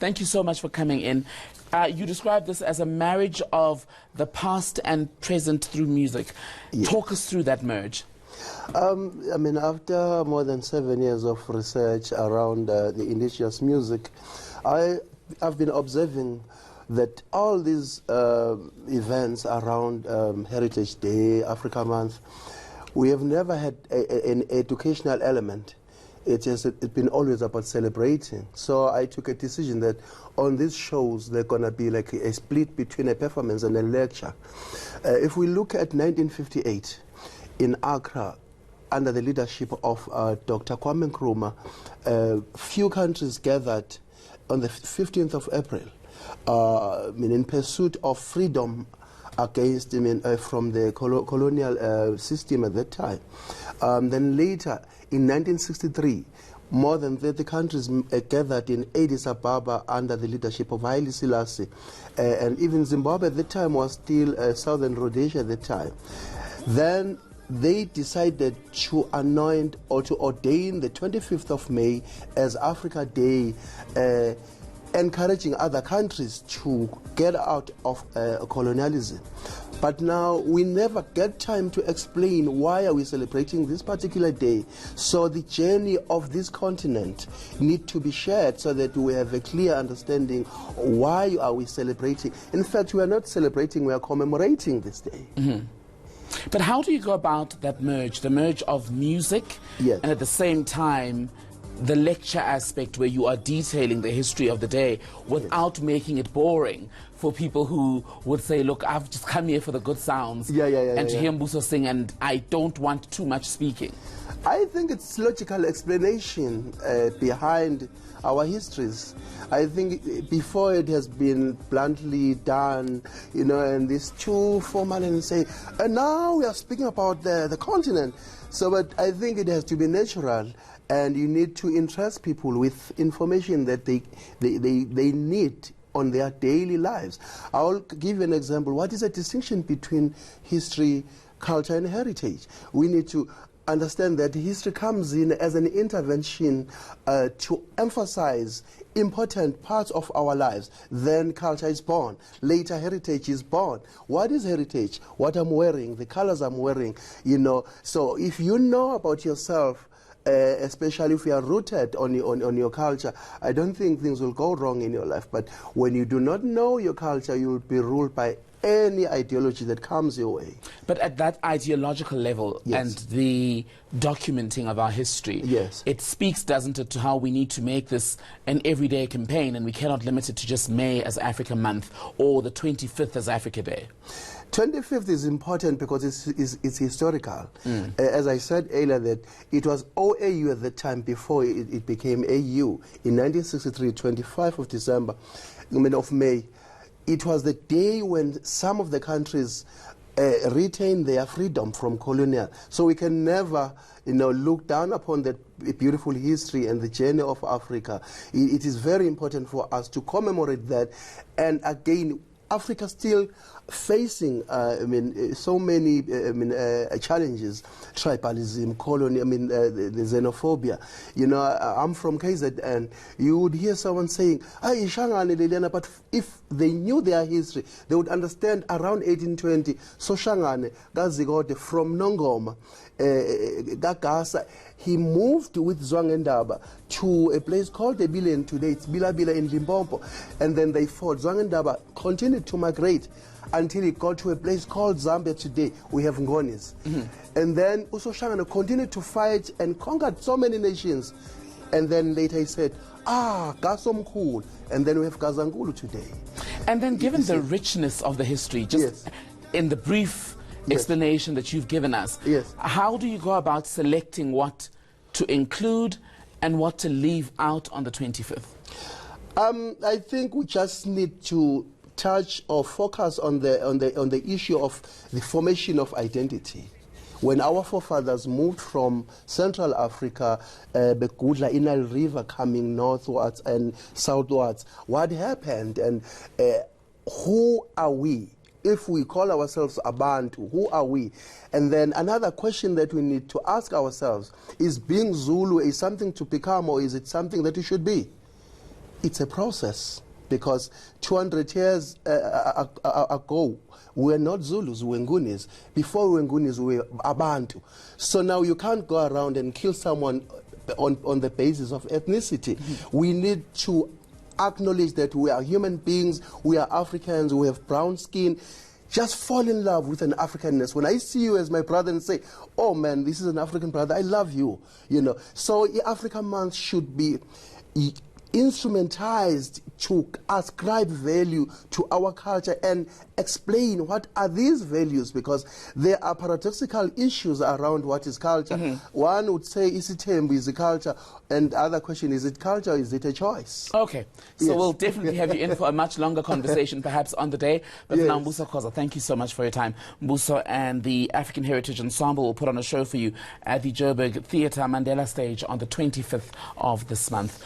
Thank you so much for coming in. You described this as a marriage of the past and present through music. Yes. Talk us through that marriage. I mean, after more than 7 years of research around the indigenous music, I've been observing that all these events around Heritage Day, Africa Month, we have never had an educational element. It's been always about celebrating. So I took a decision that on these shows, they're going to be like a split between a performance and a lecture. If we look at 1958, in Accra, under the leadership of Dr. Kwame Nkrumah, few countries gathered on the 15th of April in pursuit of freedom against from the colonial system at that time. Then later, in 1963, more than 30 countries gathered in Addis Ababa under the leadership of Haile Selassie. And even Zimbabwe at the time was still Southern Rhodesia at the time. Then they decided to anoint or to ordain the 25th of May as Africa Day, encouraging other countries to get out of colonialism. But now we never get time to explain why are we celebrating this particular day. So the journey of this continent need to be shared so that we have a clear understanding why are we celebrating. In fact, we are not celebrating, we are commemorating this day. Mm-hmm. But how do you go about that merge, the merge of music, yes, and at the same time the lecture aspect where you are detailing the history of the day without yes, making it boring for people who would say, look, I've just come here for the good sounds and to hear Mbuso sing, and I don't want too much speaking? I think it's logical explanation behind our histories. I think before it has been bluntly done, and this too formal and say, and now we are speaking about the continent. So, but I think it has to be natural, and you need to interest people with information that they need on their daily lives. I'll give you an example. What is the distinction between history, culture, and heritage? We need to understand that history comes in as an intervention to emphasize important parts of our lives. Then culture is born. Later, heritage is born. What is heritage? What I'm wearing, the colors I'm wearing, So if you know about yourself, especially if you are rooted on your culture, I don't think things will go wrong in your life. But when you do not know your culture, you will be ruled by any ideology that comes your way. But at that ideological level, yes, and the documenting of our history, yes, it speaks, doesn't it, to how we need to make this an everyday campaign, and we cannot limit it to just May as Africa Month or the 25th as Africa Day. 25th is important because it's historical. As I said earlier, that it was OAU at the time before it became AU. In 1963, 25th of December, of May, it was the day when some of the countries retained their freedom from colonial. So we can never, look down upon that beautiful history and the journey of Africa. It is very important for us to commemorate that. And again, Africa still facing, so many, challenges: tribalism, colony, the xenophobia. I'm from KZN, and you would hear someone saying, "Shangane Liliana," but if they knew their history, they would understand around 1820. So Shangane Gazigode from Nongoma, Gagasa, he moved with Zwangendaba to a place called Ebile, and today it's Bilabila in Limpopo, and then they fought. Zwangendaba continued to migrate until he got to a place called Zambia. Today we have Ngonis. And then Usoshangana continued to fight and conquered so many nations. And then later he said, Gasomkhulu, and then we have Gazangulu today. And then given the richness of the history, just in the brief explanation that you've given us, how do you go about selecting what to include and what to leave out on the 25th? I think we just need to touch or focus on the issue of the formation of identity. When our forefathers moved from Central Africa, Bekudla, Inal River coming northwards and southwards, what happened, and who are we? If we call ourselves Abantu, who are we? And then another question that we need to ask ourselves is, being Zulu is something to become, or is it something that you should be? it's a process, because 200 years ago, we were not Zulus, we were Ngunis. Before we were Ngunis, we were Abantu. So now you can't go around and kill someone on the basis of ethnicity. We need to acknowledge that we are human beings, we are Africans, we have brown skin. Just fall in love with an Africanness. When I see you as my brother and say, oh man, this is an African brother, I love you, you know. So Africa Month should be instrumentalized to ascribe value to our culture and explain what are these values, because there are paradoxical issues around what is culture. One would say, is it a culture? And the other question, is it culture or is it a choice? Okay, so yes. We'll definitely have you in for a much longer conversation perhaps on the day. But yes. For now, Mbuso Khoza, thank you so much for your time. Mbuso and the African Heritage Ensemble will put on a show for you at the Joburg Theatre Mandela stage on the 25th of this month.